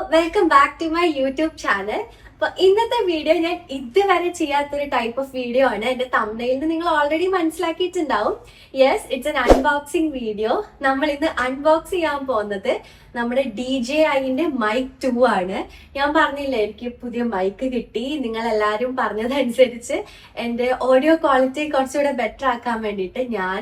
Welcome back to my YouTube channel. അപ്പൊ ഇന്നത്തെ video ഞാൻ ഇതുവരെ ചെയ്യാത്തൊരു ടൈപ്പ് ഓഫ് വീഡിയോ ആണ്. എന്റെ തംബ്നെയിൽ നിന്ന് നിങ്ങൾ ഓൾറെഡി മനസ്സിലാക്കിയിട്ടുണ്ടാവും. Yes, it's an unboxing video. നമ്മൾ ഇന്ന് അൺബോക്സ് ചെയ്യാൻ പോകുന്നത് നമ്മുടെ DJIന്റെ മൈക്ക് 2 ആണ്. ഞാൻ പറഞ്ഞില്ലേ, എനിക്ക് പുതിയ മൈക്ക് കിട്ടി. നിങ്ങൾ എല്ലാവരും പറഞ്ഞതനുസരിച്ച് എന്റെ ഓഡിയോ ക്വാളിറ്റി കുറച്ചുകൂടെ ബെറ്റർ ആക്കാൻ വേണ്ടിയിട്ട് ഞാൻ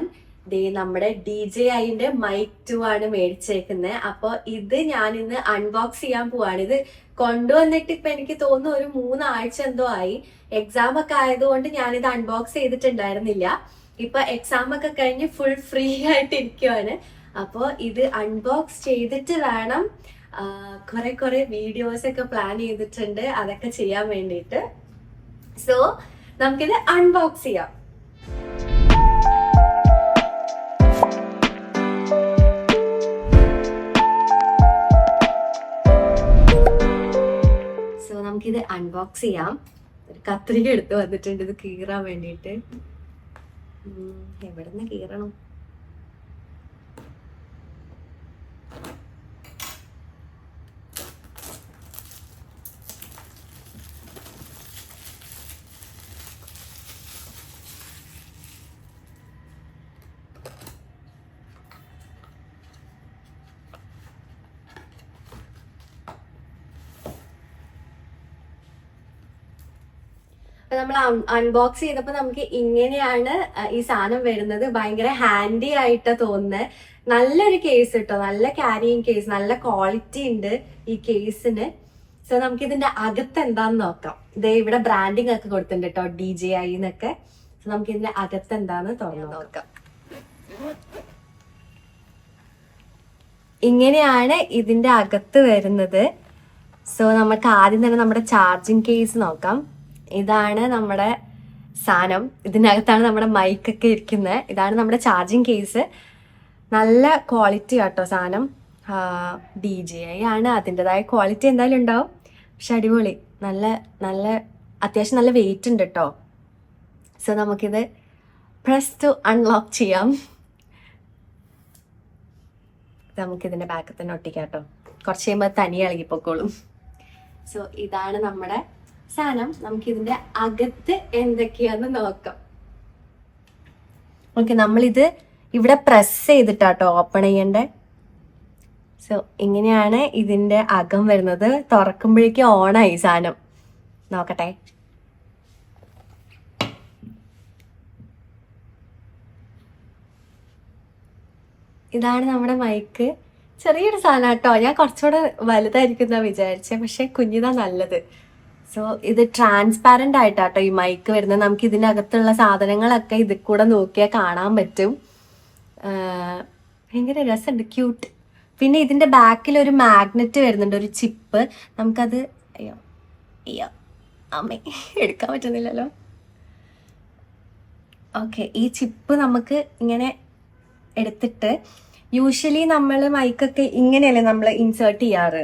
നമ്മുടെ DJIന്റെ മൈക്ക് 2 ആണ് മേടിച്ചേക്കുന്നത്. അപ്പൊ ഇത് ഞാൻ ഇന്ന് അൺബോക്സ് ചെയ്യാൻ പോവാണ്. ഇത് കൊണ്ടുവന്നിട്ട് ഇപ്പൊ എനിക്ക് തോന്നുന്നു ഒരു 3 ആഴ്ച എന്തോ ആയി. എക്സാം ഒക്കെ ആയതുകൊണ്ട് ഞാനിത് അൺബോക്സ് ചെയ്തിട്ടുണ്ടായിരുന്നില്ല. ഇപ്പൊ എക്സാം ഒക്കെ കഴിഞ്ഞ് ഫുൾ ഫ്രീ ആയിട്ട് ഇരിക്കുവാണ്. അപ്പൊ ഇത് അൺബോക്സ് ചെയ്തിട്ട് വേണം, കുറെ വീഡിയോസ് ഒക്കെ പ്ലാൻ ചെയ്തിട്ടുണ്ട്, അതൊക്കെ ചെയ്യാൻ വേണ്ടിയിട്ട്. സോ നമുക്കിത് അൺബോക്സ് ചെയ്യാം. നമുക്കിത് അൺബോക്സ് ചെയ്യാം. ഒരു കത്രിക എടുത്ത് വന്നിട്ടുണ്ട് ഇത് കീറാൻ വേണ്ടിയിട്ട്. എവിടുന്ന് കീറണം? അപ്പൊ നമ്മൾ അൺബോക്സ് ചെയ്തപ്പോ നമുക്ക് ഇങ്ങനെയാണ് ഈ സാധനം വരുന്നത്. ഭയങ്കര ഹാൻഡി ആയിട്ട് തോന്നുന്നത്. നല്ലൊരു കേസ് കേട്ടോ, നല്ല ക്യാരിയിങ് കേസ്, നല്ല ക്വാളിറ്റി ഉണ്ട് ഈ കേസിന്. സോ നമുക്ക് ഇതിന്റെ അകത്ത് എന്താന്ന് നോക്കാം. ഇതേ ഇവിടെ ബ്രാൻഡിങ് ഒക്കെ കൊടുത്തിട്ടുണ്ട് കേട്ടോ, DJI എന്നൊക്കെ. സോ നമുക്ക് ഇതിന്റെ അകത്ത് എന്താന്ന് തുറന്നു നോക്കാം. ഇങ്ങനെയാണ് ഇതിന്റെ അകത്ത് വരുന്നത്. സോ നമുക്ക് ആദ്യം തന്നെ നമ്മുടെ ചാർജിങ് കേസ് നോക്കാം. ഇതാണ് നമ്മുടെ സാധനം. ഇതിനകത്താണ് നമ്മുടെ മൈക്കൊക്കെ ഇരിക്കുന്നത്. ഇതാണ് നമ്മുടെ ചാർജിങ് കേസ്. നല്ല ക്വാളിറ്റി ആട്ടോ സാധനം. DJI ആണ്, അതിൻ്റെതായ ക്വാളിറ്റി എന്തായാലും ഉണ്ടാവും. പക്ഷെ അടിപൊളി, നല്ല നല്ല അത്യാവശ്യം നല്ല വെയിറ്റ് ഉണ്ട് കേട്ടോ. സോ നമുക്കിത് പ്രസ് ടു അൺലോക്ക് ചെയ്യാം. നമുക്കിതിൻ്റെ ബാക്കിൽ തന്നെ ഒട്ടിക്കാം കേട്ടോ. കുറച്ച് കഴിയുമ്പോൾ തനിയെ ഇളകിപ്പോക്കോളും. സോ ഇതാണ് നമ്മുടെ സാധനം. നമുക്കിതിന്റെ അകത്ത് എന്തൊക്കെയാന്ന് നോക്കാം. ഓക്കെ, നമ്മളിത് ഇവിടെ പ്രസ് ചെയ്തിട്ടാട്ടോ ഓപ്പൺ ചെയ്യണ്ടേ. സോ ഇങ്ങനെയാണ് ഇതിന്റെ അകം വരുന്നത്. തുറക്കുമ്പോഴേക്കും ഓണായി സാധനം. നോക്കട്ടെ. ഇതാണ് നമ്മുടെ മൈക്ക്. ചെറിയൊരു സാധനം കേട്ടോ. ഞാൻ കുറച്ചുകൂടെ വലുതായിരിക്കും എന്നാ വിചാരിച്ചേ, പക്ഷെ കുഞ്ഞിതാ നല്ലത്. സോ ഇത് ട്രാൻസ്പാരന്റ് ആയിട്ടാട്ടോ ഈ മൈക്ക് വരുന്നത്. നമുക്ക് ഇതിനകത്തുള്ള സാധനങ്ങളൊക്കെ ഇതിൽ കൂടെ നോക്കിയാൽ കാണാൻ പറ്റും. ഭയങ്കര രസമുണ്ട്, ക്യൂട്ട്. പിന്നെ ഇതിന്റെ ബാക്കിൽ ഒരു മാഗ്നറ്റ് വരുന്നുണ്ട്, ഒരു ചിപ്പ്. നമുക്കത് അയ്യോ അമ്മേ എടുക്കാൻ പറ്റുന്നില്ലല്ലോ. ഓക്കെ, ഈ ചിപ്പ് നമുക്ക് ഇങ്ങനെ എടുത്തിട്ട്, യൂഷ്വലി നമ്മൾ മൈക്കൊക്കെ ഇങ്ങനെയല്ലേ നമ്മൾ ഇൻസേർട്ട് ചെയ്യാറ്.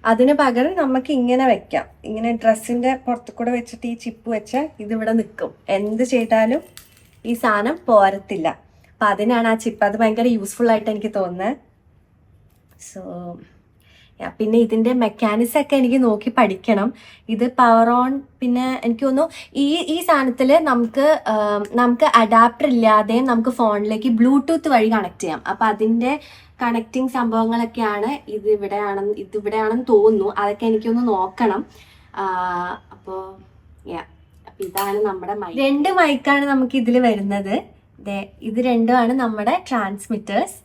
അതിന് പകരം നമുക്ക് ഇങ്ങനെ വെക്കാം. ഇങ്ങനെ ഡ്രസ്സിന്റെ പുറത്തു കൂടെ വെച്ചിട്ട് ഈ ചിപ്പ് വെച്ചാൽ ഇതിവിടെ നിൽക്കും. എന്ത് ചെയ്താലും ഈ സാധനം പോരത്തില്ല. അപ്പൊ അതിനാണ് ആ ചിപ്പ്. അത് ഭയങ്കര യൂസ്ഫുൾ ആയിട്ട് എനിക്ക് തോന്നുന്നത്. സോ പിന്നെ ഇതിന്റെ മെക്കാനിസം ഒക്കെ എനിക്ക് നോക്കി പഠിക്കണം. ഇത് പവർ ഓൺ, പിന്നെ എനിക്ക് തോന്നുന്നു ഈ സാധനത്തിൽ നമുക്ക് അഡാപ്റ്റർ ഇല്ലാതെയും നമുക്ക് ഫോണിലേക്ക് ബ്ലൂടൂത്ത് വഴി കണക്ട് ചെയ്യാം. അപ്പൊ അതിന്റെ കണക്റ്റിംഗ് സംഭവങ്ങളൊക്കെയാണ് ഇതിവിടെയാണെന്ന് തോന്നുന്നു. അതൊക്കെ എനിക്കൊന്ന് നോക്കണം. അപ്പോ ഇതാണ് നമ്മുടെ മൈക്ക്. 2 മൈക്കാണ് നമുക്ക് ഇതിൽ വരുന്നത്. ഇത് രണ്ടുമാണ് നമ്മുടെ ട്രാൻസ്മിറ്റേഴ്സ്.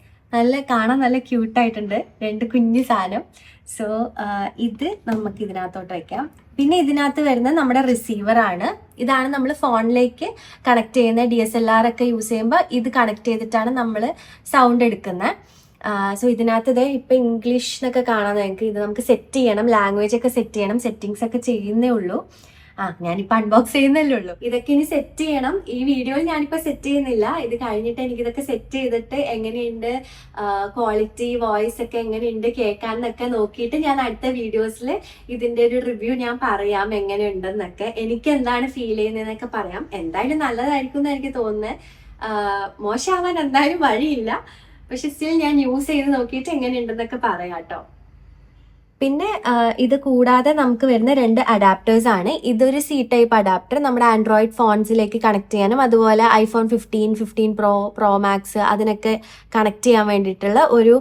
കാണാൻ നല്ല ക്യൂട്ടായിട്ടുണ്ട്, 2 കുഞ്ഞു സാധനം. സോ ഇത് നമുക്ക് ഇതിനകത്തോട്ട് വയ്ക്കാം. പിന്നെ ഇതിനകത്ത് വരുന്നത് നമ്മുടെ റിസീവർ ആണ്. ഇതാണ് നമ്മൾ ഫോണിലേക്ക് കണക്ട് ചെയ്യുന്ന. DSLR ഒക്കെ യൂസ് ചെയ്യുമ്പോൾ ഇത് കണക്ട് ചെയ്തിട്ടാണ് നമ്മൾ സൗണ്ട് എടുക്കുന്നത്. സോ ഇതിനകത്ത് ഇപ്പൊ ഇംഗ്ലീഷ് എന്നൊക്കെ കാണാൻ നിങ്ങൾക്ക് ഇത് നമുക്ക് സെറ്റ് ചെയ്യണം. ലാംഗ്വേജ് ഒക്കെ സെറ്റ് ചെയ്യണം. സെറ്റിങ്സ് ഒക്കെ ചെയ്യുന്നേ ഉള്ളൂ. ഞാനിപ്പോ അൺബോക്സ് ചെയ്യുന്നല്ലേ ഉള്ളൂ. ഇതൊക്കെ ഇനി സെറ്റ് ചെയ്യണം. ഈ വീഡിയോയിൽ ഞാനിപ്പോ സെറ്റ് ചെയ്യുന്നില്ല. ഇത് കഴിഞ്ഞിട്ട് എനിക്ക് ഇതൊക്കെ സെറ്റ് ചെയ്തിട്ട് എങ്ങനെയുണ്ട് ക്വാളിറ്റി, വോയിസ് ഒക്കെ എങ്ങനെയുണ്ട് കേൾക്കാന്നൊക്കെ നോക്കിയിട്ട് ഞാൻ അടുത്ത വീഡിയോസിൽ ഇതിന്റെ ഒരു റിവ്യൂ ഞാൻ പറയാം, എങ്ങനെയുണ്ടെന്നൊക്കെ. എനിക്ക് എന്താണ് ഫീൽ ചെയ്യുന്നതെന്നൊക്കെ പറയാം. എന്തായാലും നല്ലതായിരിക്കും എന്ന് എനിക്ക് തോന്നുന്നത്. മോശമാവാൻ എന്തായാലും വഴിയില്ല. പക്ഷെ സ്റ്റിൽ ഞാൻ യൂസ് ചെയ്ത് നോക്കിയിട്ട് എങ്ങനെയുണ്ടെന്നൊക്കെ പറയാം കേട്ടോ. പിന്നെ ഇത് കൂടാതെ നമുക്ക് വരുന്ന 2 അഡാപ്റ്റേഴ്സ് ആണ്. ഇതൊരു സി ടൈപ്പ് അഡാപ്റ്റർ, നമ്മുടെ ആൻഡ്രോയിഡ് ഫോൺസിലേക്ക് കണക്ട് ചെയ്യാനും അതുപോലെ iPhone 15, 15 Pro, Pro Max അതിനൊക്കെ കണക്ട് ചെയ്യാൻ വേണ്ടിയിട്ടുള്ള ഒരു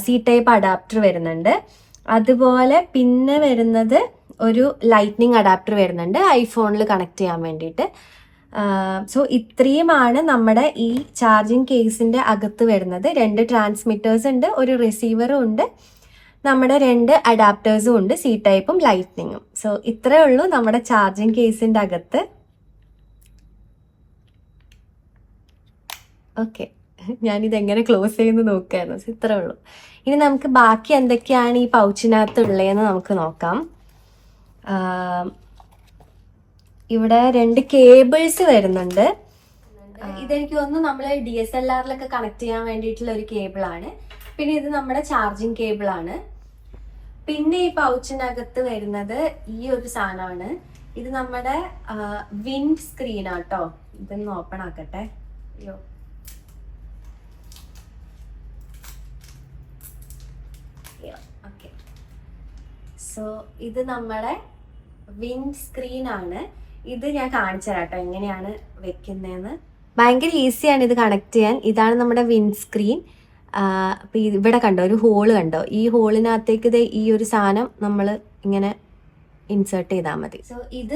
സി ടൈപ്പ് അഡാപ്റ്റർ വരുന്നുണ്ട്. അതുപോലെ പിന്നെ വരുന്നത് ഒരു ലൈറ്റ്നിങ് അഡാപ്റ്റർ വരുന്നുണ്ട് ഐഫോണിൽ കണക്ട് ചെയ്യാൻ വേണ്ടിയിട്ട്. സോ ഇത്രയുമാണ് നമ്മുടെ ഈ ചാർജിങ് കേസിന്റെ അകത്ത് വരുന്നത്. 2 ട്രാൻസ്മിറ്റേഴ്സ് ഉണ്ട്, ഒരു റിസീവറും ഉണ്ട്, നമ്മുടെ 2 അഡാപ്റ്റേഴ്സും ഉണ്ട്, സി ടൈപ്പും ലൈറ്റ്നിങ്ങും. സോ ഇത്രേ ഉള്ളൂ നമ്മുടെ ചാർജിങ് കേസിന്റെ അകത്ത്. ഓക്കെ, ഞാനിത് എങ്ങനെ ക്ലോസ് ചെയ്യുന്നു നോക്കായിരുന്നു. സോ ഇത്രേ ഉള്ളൂ. ഇനി നമുക്ക് ബാക്കി എന്തൊക്കെയാണ് ഈ പൗച്ചിനകത്ത് ഉള്ളതെന്ന് നമുക്ക് നോക്കാം. ഇവിടെ 2 കേബിൾസ് വരുന്നുണ്ട്. ഇതെനിക്ക് തോന്നുന്നു നമ്മൾ DSLR-ലൊക്കെ കണക്ട് ചെയ്യാൻ വേണ്ടിയിട്ടുള്ള ഒരു കേബിളാണ്. പിന്നെ ഇത് നമ്മുടെ ചാർജിങ് കേബിൾ ആണ്. പിന്നെ ഈ പൗച്ചിനകത്ത് വരുന്നത് ഈ ഒരു സാധനമാണ്. ഇത് നമ്മുടെ വിൻഡ് സ്ക്രീൻ ആട്ടോ. ഇതൊന്ന് ഓപ്പൺ ആക്കട്ടെ. അയ്യോ, ഓക്കെ. സോ ഇത് നമ്മുടെ വിൻഡ് സ്ക്രീൻ ആണ്. ഇത് ഞാൻ കാണിച്ചു തരാം കേട്ടോ എങ്ങനെയാണ് വെക്കുന്നതെന്ന്. ഭയങ്കര ഈസിയാണ് ഇത് കണക്ട് ചെയ്യാൻ. ഇതാണ് നമ്മുടെ വിൻഡ് സ്ക്രീൻ. അപ്പൊ ഇവിടെ കണ്ടോ ഒരു ഹോള് കണ്ടോ? ഈ ഹോളിനകത്തേക്ക് ഇത് ഈ ഒരു സാധനം നമ്മൾ ഇങ്ങനെ ഇൻസേർട്ട് ചെയ്താൽ മതി. സോ ഇത്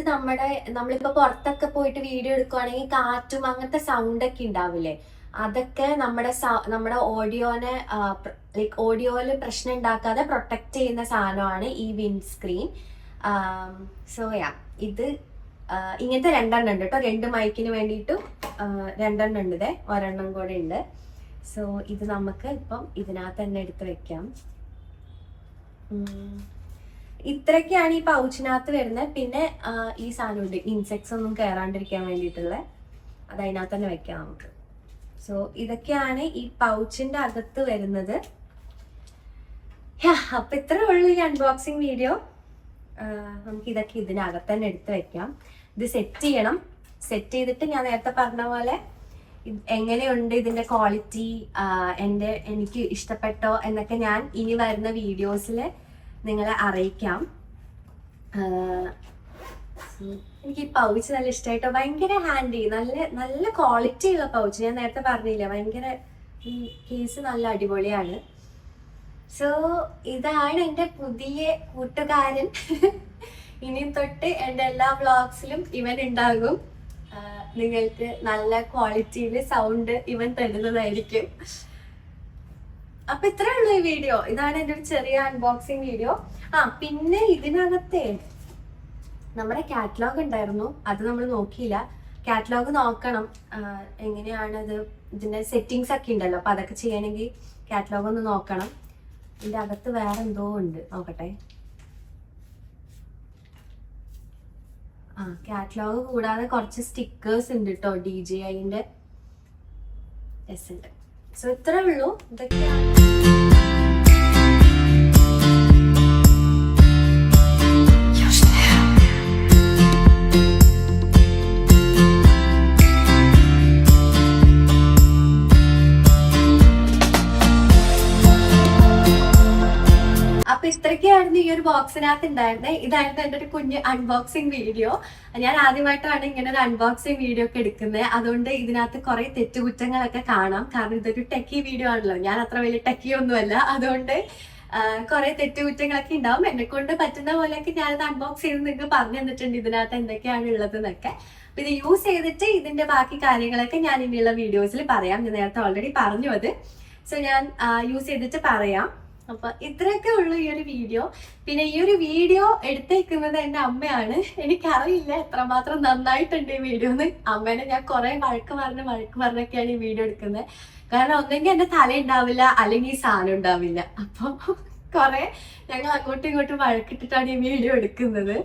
നമ്മളിപ്പോ പുറത്തൊക്കെ പോയിട്ട് വീഡിയോ എടുക്കുവാണെങ്കിൽ കാറ്റും അങ്ങനത്തെ സൗണ്ട് ഒക്കെ ഉണ്ടാവില്ലേ, അതൊക്കെ നമ്മുടെ ഓഡിയോനെ ലൈക്ക് ഓഡിയോയില് പ്രശ്നം ഉണ്ടാക്കാതെ പ്രൊട്ടക്ട് ചെയ്യുന്ന സാധനമാണ് ഈ വിൻഡ് സ്ക്രീൻ. സോ ഇത് ഇങ്ങനത്തെ 2 എണ്ണം ഉണ്ട് കേട്ടോ. 2 മൈക്കിന് വേണ്ടിയിട്ടും 2 എണ്ണം ഉണ്ട്. ഒരെണ്ണം കൂടെ ഉണ്ട്. സോ ഇത് നമുക്ക് ഇപ്പം ഇതിനകത്ത് തന്നെ എടുത്ത് വെക്കാം. ഇത്രയൊക്കെയാണ് ഈ പൗച്ചിനകത്ത് വരുന്നത്. പിന്നെ ഈ സാധനമുണ്ട്, ഇൻസെക്ട്സ് ഒന്നും കയറാണ്ടിരിക്കാൻ വേണ്ടിയിട്ടുള്ള, അത് അതിനകത്ത് തന്നെ വെക്കാം നമുക്ക്. സോ ഇതൊക്കെയാണ് ഈ പൗച്ചിന്റെ അകത്ത് വരുന്നത്. അപ്പൊ ഇത്രേ ഉള്ളൂ ഈ അൺബോക്സിങ് വീഡിയോ. നമുക്ക് ഇതൊക്കെ ഇതിനകത്ത് തന്നെ എടുത്ത് വെക്കാം. ഇത് സെറ്റ് ചെയ്യണം. സെറ്റ് ചെയ്തിട്ട് ഞാൻ നേരത്തെ പറഞ്ഞ പോലെ എങ്ങനെയുണ്ട് ഇതിന്റെ ക്വാളിറ്റി, എനിക്ക് ഇഷ്ടപ്പെട്ടോ എന്നൊക്കെ ഞാൻ ഇനി വരുന്ന വീഡിയോസിൽ നിങ്ങളെ അറിയിക്കാം. എനിക്ക് ഈ പൗച്ച് നല്ല ഇഷ്ടമായിട്ടോ. ഭയങ്കര ഹാൻഡി, നല്ല ക്വാളിറ്റി ഉള്ള പൗച്ച്. ഞാൻ നേരത്തെ പറഞ്ഞില്ല, ഭയങ്കര ഈ കേസ് നല്ല അടിപൊളിയാണ്. സോ ഇതാണ് എൻ്റെ പുതിയ കൂട്ടുകാരൻ. ഇനി തൊട്ട് എൻ്റെ എല്ലാ വ്ളോഗ്സിലും ഇവൻ ഉണ്ടാകും. നിങ്ങൾക്ക് നല്ല ക്വാളിറ്റിയിൽ സൗണ്ട് ഇവൻ തരുന്നതായിരിക്കും. അപ്പൊ ഇത്രേ ഉള്ളൂ ഈ വീഡിയോ. ഇതാണ് എൻ്റെ ഒരു ചെറിയ അൺബോക്സിങ് വീഡിയോ. പിന്നെ ഇതിനകത്തെ നമ്മുടെ കാറ്റലോഗ് ഉണ്ടായിരുന്നു, അത് നമ്മൾ നോക്കിയില്ല. കാറ്റലോഗ് നോക്കണം. എങ്ങനെയാണത്, ഇതിന്റെ സെറ്റിങ്സ് ഒക്കെ ഉണ്ടല്ലോ, അപ്പൊ അതൊക്കെ ചെയ്യണമെങ്കിൽ കാറ്റലോഗ് ഒന്ന് നോക്കണം. ഇതിന്റെ അകത്ത് വേറെ എന്തോ ഉണ്ട്, നോക്കട്ടെ. കാറ്റലോഗ് കൂടാതെ കുറച്ച് സ്റ്റിക്കേഴ്സ് ഉണ്ട് കേട്ടോ, DJIന്റെ ഉണ്ട്. സോ ഇത്രേ ഉള്ളൂ. ഇതൊക്കെയാണ്. അപ്പൊ ഇത്രയൊക്കെയായിരുന്നു ഈ ഒരു ബോക്സിനകത്ത് ഉണ്ടായിരുന്നത്. ഇതായിരുന്നു എൻ്റെ ഒരു കുഞ്ഞ് അൺബോക്സിങ് വീഡിയോ. ഞാൻ ആദ്യമായിട്ടാണ് ഇങ്ങനെ ഒരു അൺബോക്സിങ് വീഡിയോ ഒക്കെ എടുക്കുന്നത്. അതുകൊണ്ട് ഇതിനകത്ത് കുറെ തെറ്റുകുറ്റങ്ങളൊക്കെ കാണാം. കാരണം ഇതൊരു ടെക്കി വീഡിയോ ആണല്ലോ, ഞാൻ അത്ര വലിയ ടെക്കി ഒന്നുമല്ല. അതുകൊണ്ട് കുറെ തെറ്റുകുറ്റങ്ങളൊക്കെ ഉണ്ടാവും. എന്നെ കൊണ്ട് പറ്റുന്ന പോലെയൊക്കെ ഞാനത് അൺബോക്സ് ചെയ്ത് നിങ്ങൾക്ക് പറഞ്ഞു തന്നിട്ടുണ്ട് ഇതിനകത്ത് എന്തൊക്കെയാണ് ഉള്ളത് എന്നൊക്കെ. അപ്പൊ ഇത് യൂസ് ചെയ്തിട്ട് ഇതിന്റെ ബാക്കി കാര്യങ്ങളൊക്കെ ഞാൻ ഇനിയുള്ള വീഡിയോസിൽ പറയാം. ഞാൻ നേരത്തെ ഓൾറെഡി പറഞ്ഞു അത്. സോ ഞാൻ യൂസ് ചെയ്തിട്ട് പറയാം. അപ്പൊ ഇത്രയൊക്കെ ഉള്ളു ഈ ഒരു വീഡിയോ. പിന്നെ ഈ ഒരു വീഡിയോ എടുത്തേക്കുന്നത് എന്റെ അമ്മയാണ്. എനിക്കറിയില്ല എത്രമാത്രം നന്നായിട്ടുണ്ട് ഈ വീഡിയോ എന്ന്. അമ്മേനെ ഞാൻ കുറെ വഴക്ക് പറഞ്ഞൊക്കെയാണ് ഈ വീഡിയോ എടുക്കുന്നത്. കാരണം ഒന്നെങ്കിൽ എന്റെ തല ഉണ്ടാവില്ല, അല്ലെങ്കിൽ ഈ സാധനം ഉണ്ടാവില്ല. അപ്പൊ കുറെ ഞങ്ങൾ അങ്ങോട്ടും ഇങ്ങോട്ടും വഴക്കിട്ടിട്ടാണ് ഈ വീഡിയോ എടുക്കുന്നത്.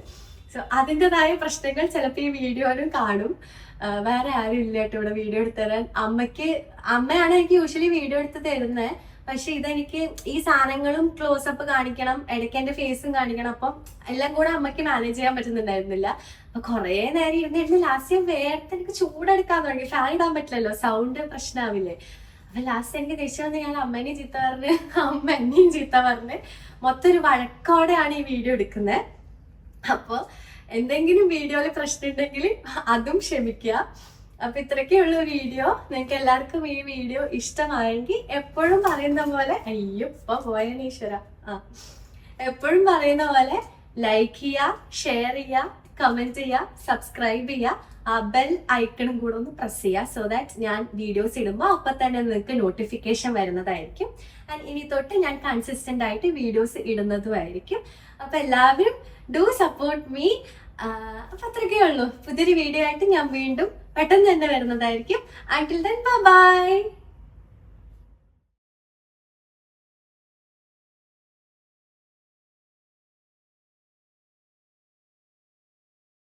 സോ അതിൻ്റെതായ പ്രശ്നങ്ങൾ ചിലപ്പോൾ ഈ വീഡിയോയിലും കാണും. വേറെ ആരും ഇല്ല കേട്ടോ ഇവിടെ വീഡിയോ എടുത്തു തരാൻ. അമ്മയാണ് എനിക്ക് യൂഷ്വലി വീഡിയോ എടുത്ത് തരുന്നത്. പക്ഷെ ഇതെനിക്ക് ഈ സാധനങ്ങളും ക്ലോസപ്പ് കാണിക്കണം, ഇടയ്ക്ക് എന്റെ ഫേസും കാണിക്കണം. അപ്പം എല്ലാം കൂടെ അമ്മയ്ക്ക് മാനേജ് ചെയ്യാൻ പറ്റുന്നുണ്ടായിരുന്നില്ല. അപ്പൊ കുറെ നേരം ഇരുന്നിരുന്ന് ലാസ്റ്റ് വേർത്ത് എനിക്ക് ചൂടെടുക്കാൻ തുടങ്ങി. ഫാൻ ഇടാൻ പറ്റില്ലല്ലോ, സൗണ്ട് പ്രശ്നമാവില്ലേ. അപ്പൊ ലാസ്റ്റ് എനിക്ക് ദേഷ്യം വന്ന് ഞാൻ അമ്മേനെയും ചീത്ത പറഞ്ഞ് അമ്മ എന്നെയും ചീത്ത പറഞ്ഞ് മൊത്തം ഒരു വഴക്കോടെയാണ് ഈ വീഡിയോ എടുക്കുന്നത്. അപ്പോൾ എന്തെങ്കിലും വീഡിയോയിൽ പ്രശ്നം ഉണ്ടെങ്കിൽ അതും ക്ഷമിക്കുക. അപ്പൊ ഇത്രയൊക്കെ ഉള്ള വീഡിയോ. നിങ്ങൾക്ക് എല്ലാവർക്കും ഈ വീഡിയോ ഇഷ്ടമായെങ്കിൽ എപ്പോഴും പറയുന്ന പോലെ അയ്യോ ഇപ്പൊ പോയനീശ്വര എപ്പോഴും പറയുന്ന പോലെ ലൈക്ക് ചെയ്യുക, ഷെയർ ചെയ്യുക, കമന്റ് ചെയ്യുക, സബ്സ്ക്രൈബ് ചെയ്യുക, ആ ബെൽ ഐക്കണും കൂടെ ഒന്ന് പ്രസ് ചെയ്യുക. സോ ദാറ്റ് ഞാൻ വീഡിയോസ് ഇടുമ്പോൾ അപ്പൊ തന്നെ നിങ്ങൾക്ക് നോട്ടിഫിക്കേഷൻ വരുന്നതായിരിക്കും. ആൻഡ് ഇനി തൊട്ട് ഞാൻ കൺസിസ്റ്റന്റ് ആയിട്ട് വീഡിയോസ് ഇടുന്നതുമായിരിക്കും. അപ്പൊ എല്ലാവരും ഡു സപ്പോർട്ട് മീ. അപ്പൊ അത്രയൊക്കെ ഉള്ളൂ. പുതിയൊരു വീഡിയോ ആയിട്ട് ഞാൻ വീണ്ടും പെട്ടെന്ന് തന്നെ വരുന്നതായിരിക്കും. Until then, bye bye.